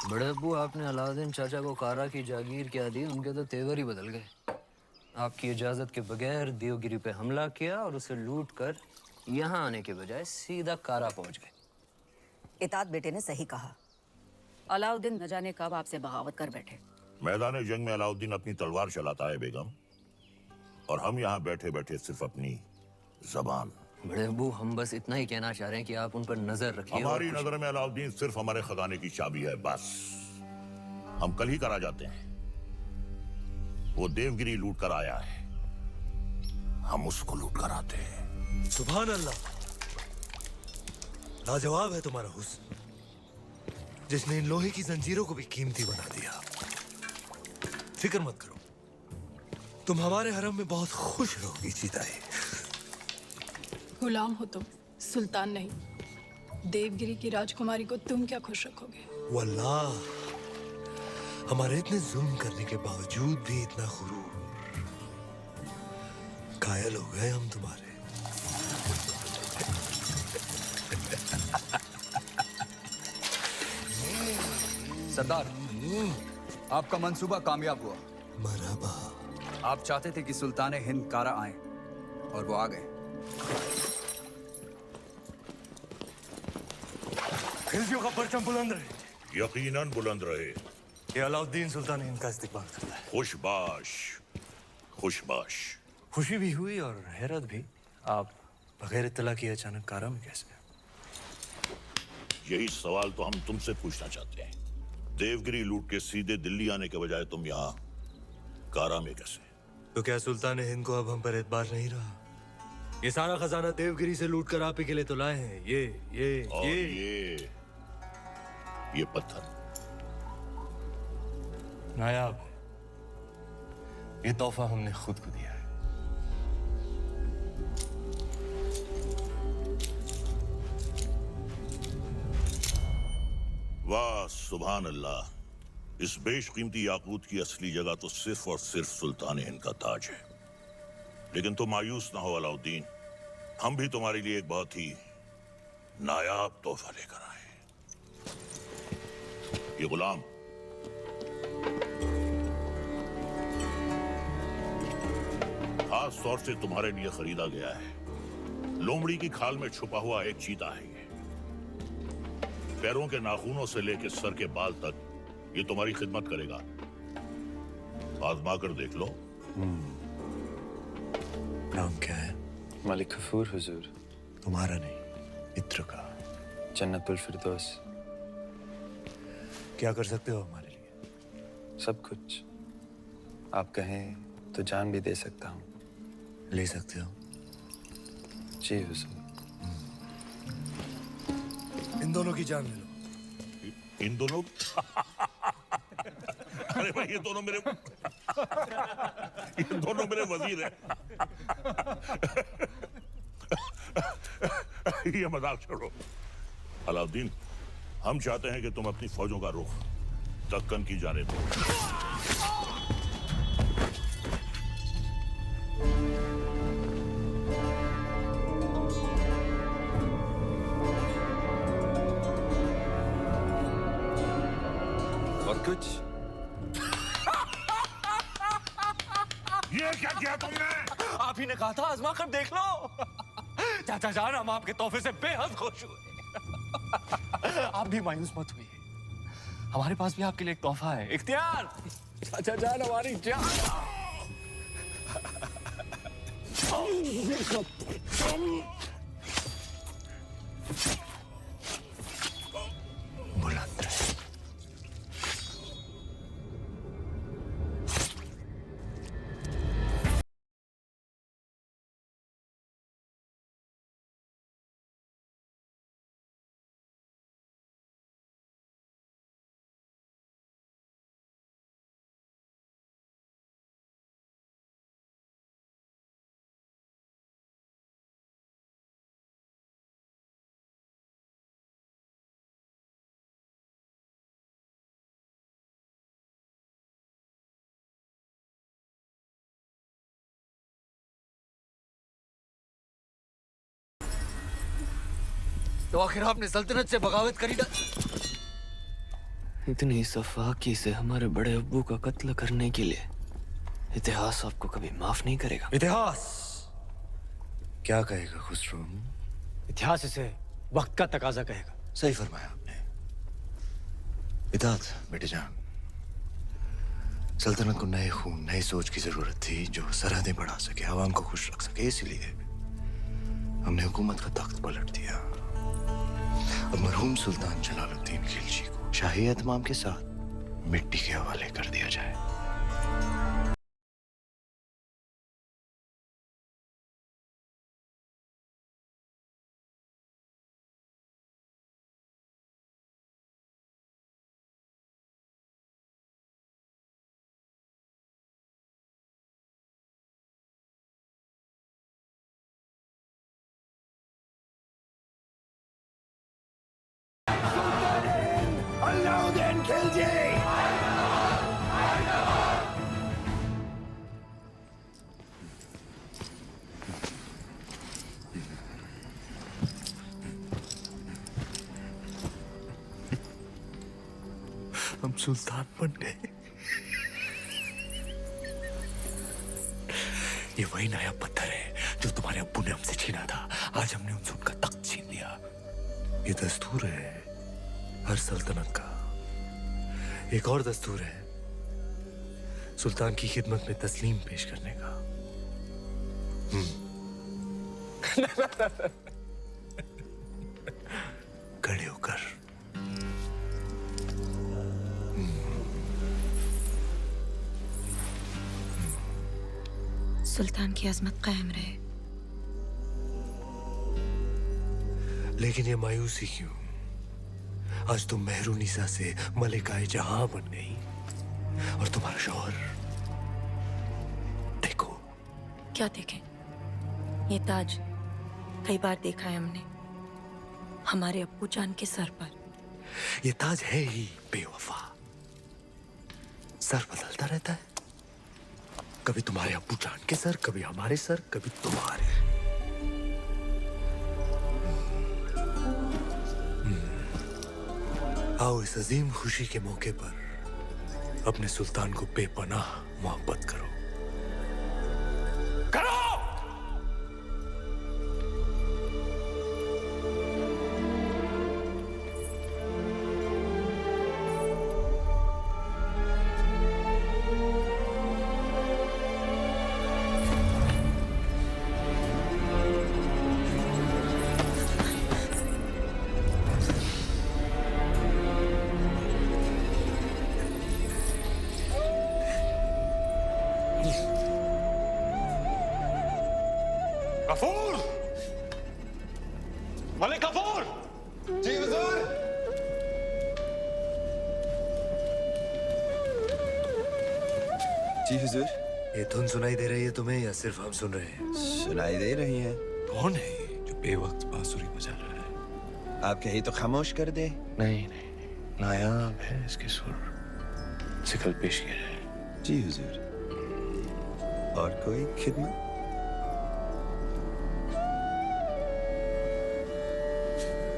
बड़े अब्बू, आपने अलाउद्दीन चाचा को कारा की जागीर क्या दी, उनके तो तेवर ही बदल गए। आपकी इजाजत के बगैर देवगिरी पे हमला किया और उसे लूट कर यहाँ आने के बजाय सीधा कारा पहुंच गए। इतात बेटे ने सही कहा। अलाउद्दीन न जाने कब आपसे बगावत कर बैठे। मैदान जंग में अलाउद्दीन अपनी तलवार चलाता है बेगम, और हम यहाँ बैठे बैठे सिर्फ अपनी जबान। बड़े अब्बू, हम बस इतना ही कहना चाह रहे हैं कि आप उन पर नजर रखिए। हमारी नजर में अलाउद्दीन सिर्फ हमारे खजाने की चाबी है, बस। हम कल ही करा जाते हैं। वो देवगिरी लूट कर आया है, हम उसको लूट कर आते हैं। सुभान अल्लाह, लाजवाब है तुम्हारा हुस्न, जिसने इन लोहे की जंजीरों को भी कीमती बना दिया। फिक्र मत करो, तुम हमारे हरम में बहुत खुश रहोगी सीताई। गुलाम हो तुम, सुल्तान नहीं। देवगिरी की राजकुमारी को तुम क्या खुश रखोगे? वल्लाह, हमारे इतने जुल्म करने के बावजूद भी इतना गुरूर। कायल हो गए हम तुम्हारे। सरदार, आपका मंसूबा कामयाब हुआ। मरहबा। आप चाहते थे कि सुल्तान हिंद कारा आए, और वो आ गए। खिलजियों का परचम बुलंद रहे। यकीनन बुलंद रहे। ये अलाउद्दीन सुल्तान हिंद का इस्तिकबाल करता है। खुशबाश, खुशबाश। खुशी भी हुई और हैरत भी। आप बगैर इत्तला किए अचानक कारा में कैसे? यही सवाल तो हम तुमसे पूछना चाहते हैं। देवगिरी लूट के सीधे दिल्ली आने के बजाय तुम यहाँ कारा में कैसे? तो क्या सुल्तान हिंद को अब हम पर एतबार नहीं रहा? ये सारा खजाना देवगिरी से लूट कर आप ही के लिए तो लाए हैं। और ये पत्थर नायाब है। ये तोहफा हमने खुद को दिया है। वाह सुभान अल्लाह, इस बेशकीमती याकूत की असली जगह तो सिर्फ और सिर्फ सुल्तान हिंद का ताज है। लेकिन तुम मायूस ना हो अलाउद्दीन, हम भी तुम्हारे लिए एक बहुत ही नायाब तोहफा लेकर आए। ये गुलाम खास तौर से तुम्हारे लिए खरीदा गया है। लोमड़ी की खाल में छुपा हुआ एक चीता है ये। पैरों के नाखूनों से लेकर सर के बाल तक ये तुम्हारी खिदमत करेगा। आजमा कर देख लो। नाम क्या है? मलिक गफूर हुजूर। तुम्हारा नहीं, मित्र का। जन्नतुल फिरदौस। क्या कर सकते हो हमारे लिए? सब कुछ। आप कहें तो जान भी दे सकता हूँ। ले सकते हो? जी हुजूर। इन दोनों की जान ले लो। इन दोनों? अरे भाई, ये दोनों मेरे वजीर हैं। ये मजाक छोड़ो। अलाउद्दीन, हम चाहते हैं कि तुम अपनी फौजों का रुख दक्कन की जानिब दो। और कुछ? ये क्या किया तुमने? आप ही ने कहा था आजमा कर देख लो। चाचा जान, हम आपके तोहफे से बेहद खुश हुए। आप भी मायूस मत हुई, हमारे पास भी आपके लिए एक तोहफा है। इख्तियार, चाचा जान हमारी जान। बुलंद रहे। तो आखिर आपने सल्तनत से बगावत करी ना? इतनी सफाकी से हमारे बड़े अब्बू का कत्ल करने के लिए इतिहास आपको कभी माफ नहीं करेगा। इतिहास क्या कहेगा खुसरो? इतिहास इसे वक्त का तकाजा कहेगा। सही फरमाया आपने। इताद बेटे जान, सल्तनत को नए खून, नई सोच की जरूरत थी जो सरहदें बढ़ा सके, आवाम को खुश रख सके। इसलिए हमने हुकूमत का तख्त पलट दिया। अब मरहूम सुल्तान जलालुद्दीन खिलजी को शाही एहतमाम के साथ मिट्टी के हवाले कर दिया जाए। अलाउद्दीन खिलजी! हम सुल्तान बन गए। ये वही नया पत्थर है जो तुम्हारे अब्बू ने हमसे छीना था। आज हमने उनसे उनका तख्त छीन लिया। ये दस्तूर है हर सल्तनत का। एक और दस्तूर है सुल्तान की खिदमत में तस्लीम पेश करने का। खड़े होकर। सुल्तान की अजमत कायम रहे। लेकिन ये मायूसी क्यों? आज तुम मेहरुनिसा से मलिकाए जहां बन गई और तुम्हारा शौहर देखो। क्या देखें? ये ताज कई बार देखा है हमने हमारे अब्बू जान के सर पर। ये ताज है ही बेवफा। सर बदलता रहता है, कभी तुम्हारे अब्बू जान के सर, कभी हमारे सर, कभी तुम्हारे। आओ इस अजीम खुशी के मौके पर अपने सुल्तान को बेपनाह मोहब्बत करो। करो! गफूर! मलिक गफूर! जी हुजूर। जी हुजूर। ये धुन सुनाई दे रही है तुम्हें या सिर्फ हम सुन रहे हैं? सुनाई दे रही है। कौन है ये जो बेवक्त बांसुरी बजा रहा है? आप कहीं तो खामोश कर दे। नहीं नहीं नहीं, नायाब है इसके सुर। सिकल पेश किया है। जी हुजूर। और कोई खिदमत?